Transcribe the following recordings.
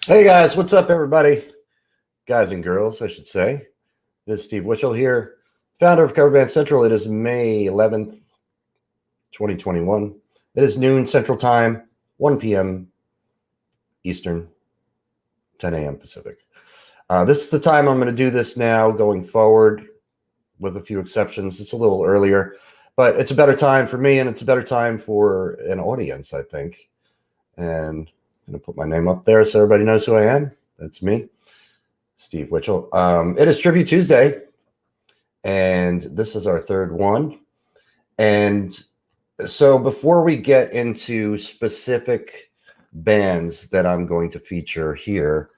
Hey guys, what's up, everybody? Guys and girls, I should say. This is Steve Witchell here, founder of Cover Band Central. It is May 11th, 2021. It is noon Central Time, 1 p.m. Eastern, 10 a.m. Pacific. This is the time I'm going to do this now going forward, with a few exceptions. It's a little earlier, but it's a better time for me and it's a better time for an audience, I think. And I'm going to put my name up there so everybody knows who I am. That's me, Steve Witchell. It is Tribute Tuesday, and this is our third one. And so before we get into specific bands that I'm going to feature here,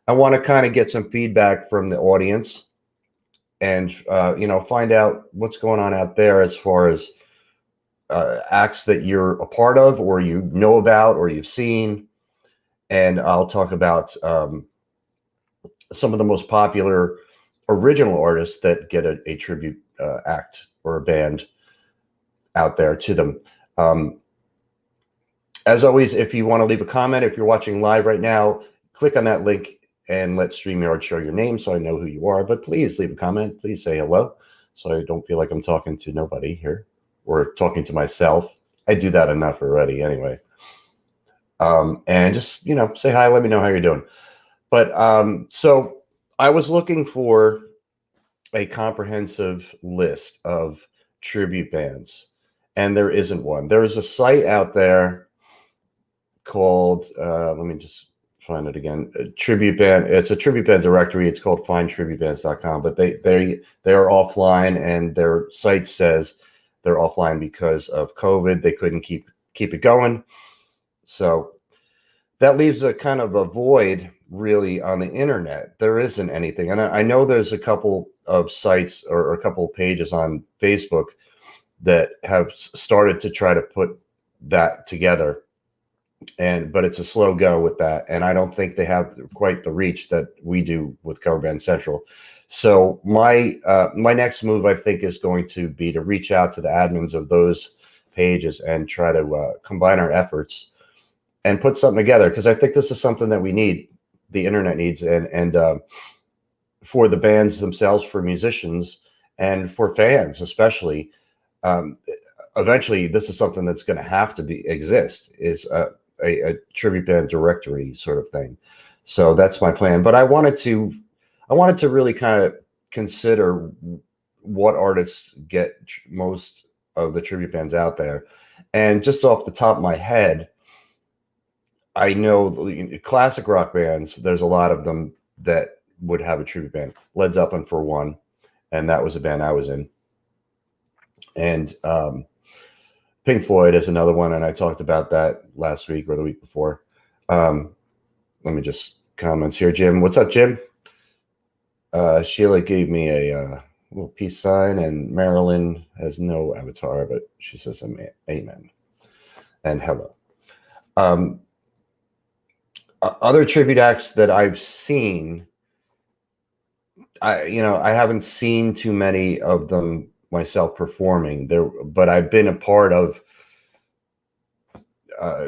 I want to kind of get some feedback from the audience and, find out what's going on out there as far as acts that you're a part of or you know about or you've seen. And I'll talk about some of the most popular original artists that get a tribute act or a band out there to them. As always, if you want to leave a comment, if you're watching live right now, click on that link and let StreamYard show your name so I know who you are. But please leave a comment. Please say hello so I don't feel like I'm talking to nobody here or talking to myself. I do that enough already anyway. And just, say hi. Let me know how you're doing. But so I was looking for a comprehensive list of tribute bands, and there isn't one. There is a site out there called, let me just find it again, a tribute band. It's a tribute band directory. It's called findtributebands.com, but they are offline, and their site says they're offline because of COVID. They couldn't keep it going. So that leaves a kind of a void really on the internet. There isn't anything. And I know there's a couple of sites or a couple of pages on Facebook that have started to try to put that together. But it's a slow go with that. And I don't think they have quite the reach that we do with Cover Band Central. So my next move, I think, is going to be to reach out to the admins of those pages and try to combine our efforts and put something together, because I think this is something that we need, the internet needs, and for the bands themselves, for musicians, and for fans especially. Eventually, this is something that's going to have to exist, is a tribute band directory sort of thing. So that's my plan. But I wanted to really kind of consider what artists get most of the tribute bands out there. And just off the top of my head, I know classic rock bands, there's a lot of them that would have a tribute band. Led Zeppelin, for one, and that was a band I was in. And Pink Floyd is another one, and I talked about that last week or the week before. Let me just comments here. Jim, what's up, Jim? Sheila gave me a little peace sign, and Marilyn has no avatar, but she says amen and hello. Other tribute acts that I've seen, I haven't seen too many of them myself performing there, but I've been a part of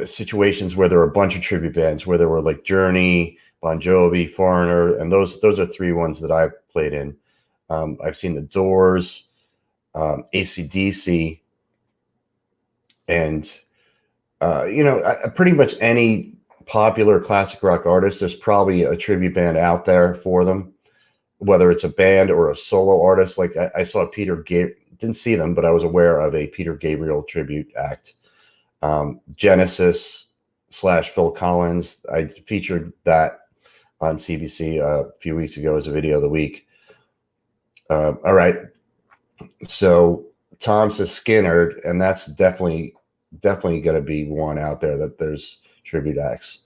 situations where there were a bunch of tribute bands, where there were like Journey, Bon Jovi, Foreigner, and those are three ones that I've played in. I've seen the Doors, AC/DC, and pretty much any popular classic rock artist, there's probably a tribute band out there for them, whether it's a band or a solo artist. Like I saw didn't see them, but I was aware of a Peter Gabriel tribute act. Genesis / Phil Collins, I featured that on CBC a few weeks ago as a video of the week. All right, so Tom says Skinner, and that's definitely going to be one out there that there's tribute acts.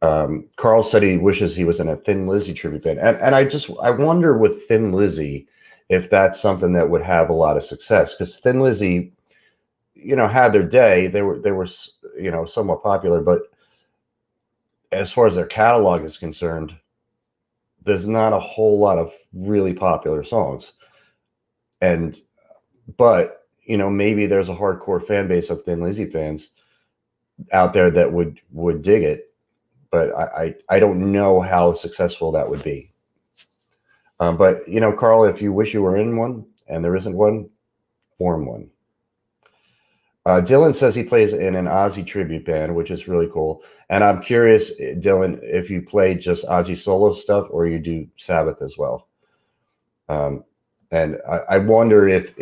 Carl said he wishes he was in a Thin Lizzy tribute band, and I wonder with Thin Lizzy if that's something that would have a lot of success, because Thin Lizzy, had their day. They were somewhat popular, but as far as their catalog is concerned, there's not a whole lot of really popular songs. But maybe there's a hardcore fan base of Thin Lizzy fans out there that would dig it. but I don't know how successful that would be. But you know, Carl, if you wish you were in one and there isn't one, form one. Dylan says he plays in an Ozzy tribute band, which is really cool. And I'm curious, Dylan, if you play just Ozzy solo stuff or you do Sabbath as well. And I wonder if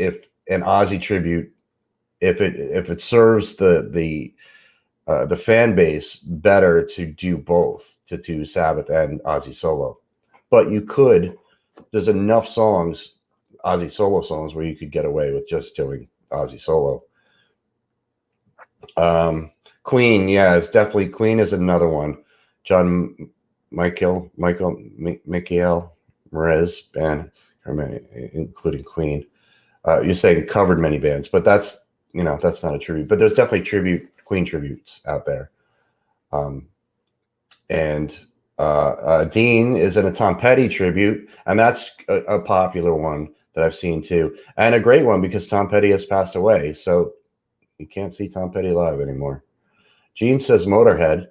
an Ozzy tribute, if it serves the fan base better to do both, to do Sabbath and Ozzy solo. But you could, there's enough songs, Ozzy solo songs, where you could get away with just doing Ozzy solo. Queen, yeah, it's definitely, Queen is another one. John Michael Merez band, including Queen. You're saying covered many bands, but that's, you know, that's not a tribute. But there's definitely Queen tributes out there. And Dean is in a Tom Petty tribute, and that's a popular one that I've seen too, and a great one because Tom Petty has passed away, so you can't see Tom Petty live anymore. Gene says Motorhead.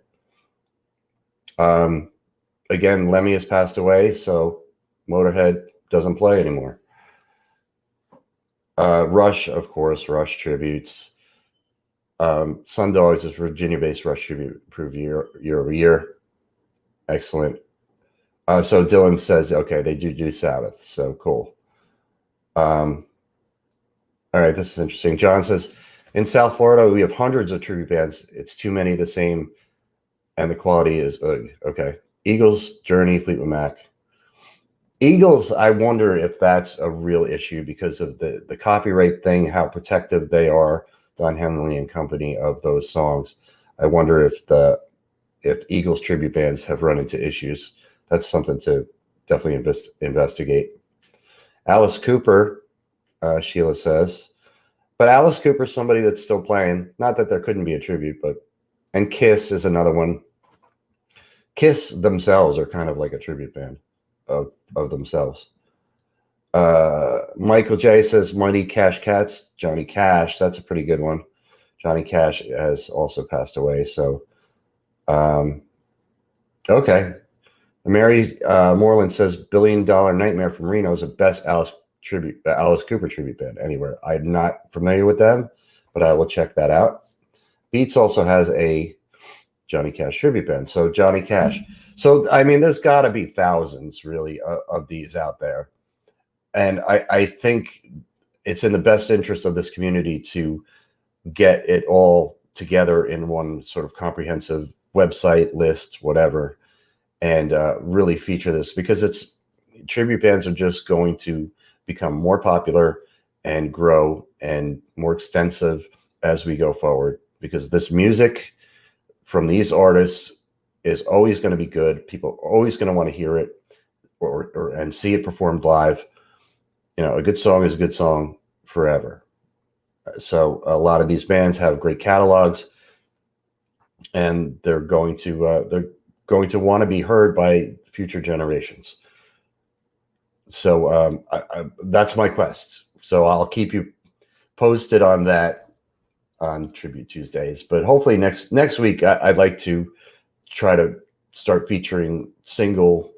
Again, Lemmy has passed away, so Motorhead doesn't play anymore. Rush, of course, Rush tributes. Sundogs is Virginia-based Rush tribute, improved year over year. Excellent. So Dylan says, okay, they do Sabbath, so cool. All right, this is interesting. John says, in South Florida, we have hundreds of tribute bands. It's too many of the same, and the quality is ugh. Okay. Eagles, Journey, Fleetwood Mac. Eagles, I wonder if that's a real issue because of the copyright thing, how protective they are, Don Henley and company, of those songs. I wonder if Eagles tribute bands have run into issues. That's something to definitely investigate. Alice Cooper, Sheila says. But Alice Cooper is somebody that's still playing. Not that there couldn't be a tribute, but... And Kiss is another one. Kiss themselves are kind of like a tribute band of themselves. Michael J says Money Cash Cats, Johnny Cash. That's a pretty good one. Johnny Cash has also passed away. So, okay. Mary Moreland says $1 Billion Nightmare from Reno is the best Alice Cooper tribute band anywhere. I'm not familiar with them, but I will check that out. Beats also has a Johnny Cash tribute band. So Johnny Cash. So, I mean, there's got to be thousands, really, of these out there. And I think it's in the best interest of this community to get it all together in one sort of comprehensive website, list, whatever, and really feature this, because tribute bands are just going to become more popular and grow and more extensive as we go forward, because this music from these artists is always going to be good. People are always going to want to hear it and see it performed live. You know, a good song is a good song forever. So a lot of these bands have great catalogs, and they're going to want to be heard by future generations. So that's my quest. So I'll keep you posted on that on Tribute Tuesdays. But hopefully next week, I'd like to try to start featuring single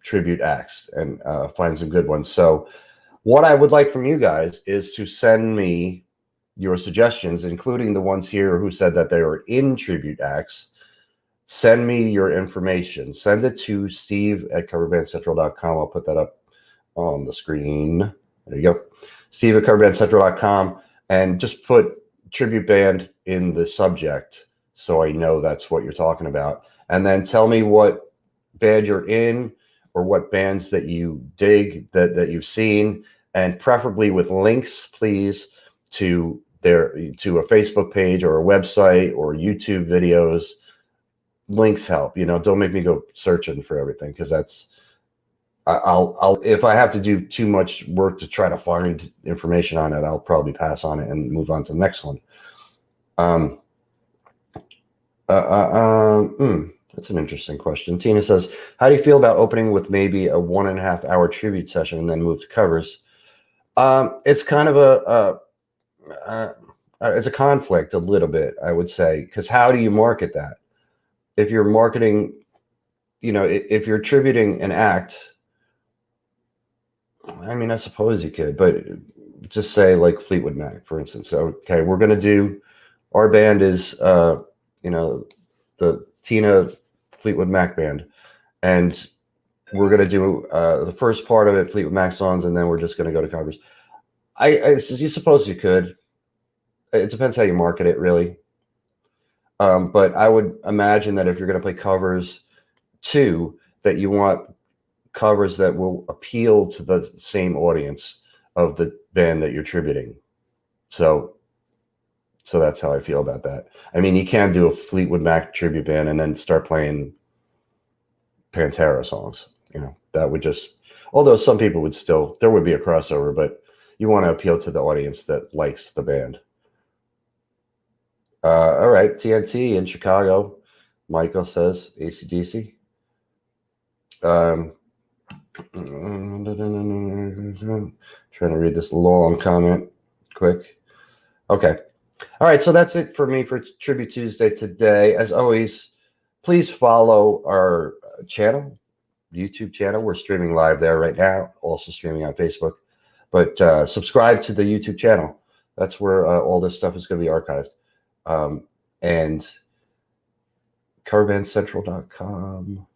tribute acts and find some good ones. So what I would like from you guys is to send me your suggestions, including the ones here who said that they were in tribute acts. Send me your information. Send it to steve@CoverbandCentral.com. I'll put that up on the screen. There you go. steve@CoverbandCentral.com, and just put tribute band in the subject so I know that's what you're talking about. And then tell me what band you're in or what bands that you dig that you've seen, and preferably with links, please, to a Facebook page or a website or YouTube videos. Links help. You know, don't make me go searching for everything, because I'll if I have to do too much work to try to find information on it, I'll probably pass on it and move on to the next one. That's an interesting question. Tina says, how do you feel about opening with maybe a 1.5 hour tribute session and then move to covers? It's kind of it's a conflict a little bit, I would say, because how do you market that? if you're marketing, if you're attributing an act, I mean, I suppose you could, but just say like Fleetwood Mac, for instance. Okay, we're going to do, our band is, the Tina Fleetwood Mac band. And we're going to do the first part of it, Fleetwood Mac songs, and then we're just going to go to covers. You suppose you could. It depends how you market it, really. But I would imagine that if you're going to play covers too, that you want covers that will appeal to the same audience of the band that you're tributing. So that's how I feel about that. I mean, you can't do a Fleetwood Mac tribute band and then start playing Pantera songs. That would just, although some people would still, there would be a crossover, but you want to appeal to the audience that likes the band. All right, TNT in Chicago, Michael says AC/DC. Trying to read this long comment quick. Okay. All right, so that's it for me for Tribute Tuesday today. As always, please follow our channel, YouTube channel. We're streaming live there right now, also streaming on Facebook. But subscribe to the YouTube channel. That's where all this stuff is going to be archived. And CoverbandCentral.com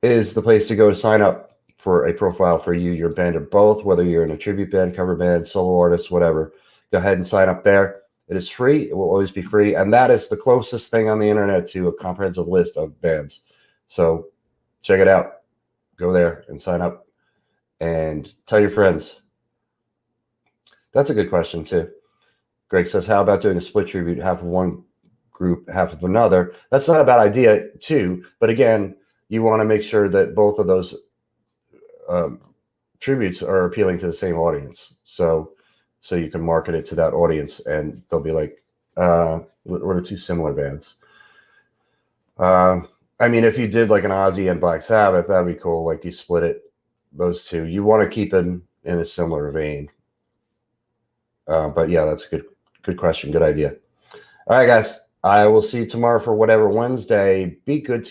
is the place to go to sign up for a profile for you, your band, or both, whether you're in a tribute band, cover band, solo artist, whatever. Go ahead and sign up there. It is free. It will always be free. And that is the closest thing on the internet to a comprehensive list of bands. So check it out. Go there and sign up and tell your friends. That's a good question, too. Greg says, how about doing a split tribute, half of one group, half of another? That's not a bad idea, too. But again, you want to make sure that both of those tributes are appealing to the same audience. So you can market it to that audience, and they'll be like, what are two similar bands? I mean, if you did like an Ozzy and Black Sabbath, that'd be cool. Like you split it, those two. You want to keep them in a similar vein. But yeah, that's a good question. Good idea. All right, guys. I will see you tomorrow for whatever Wednesday. Be good to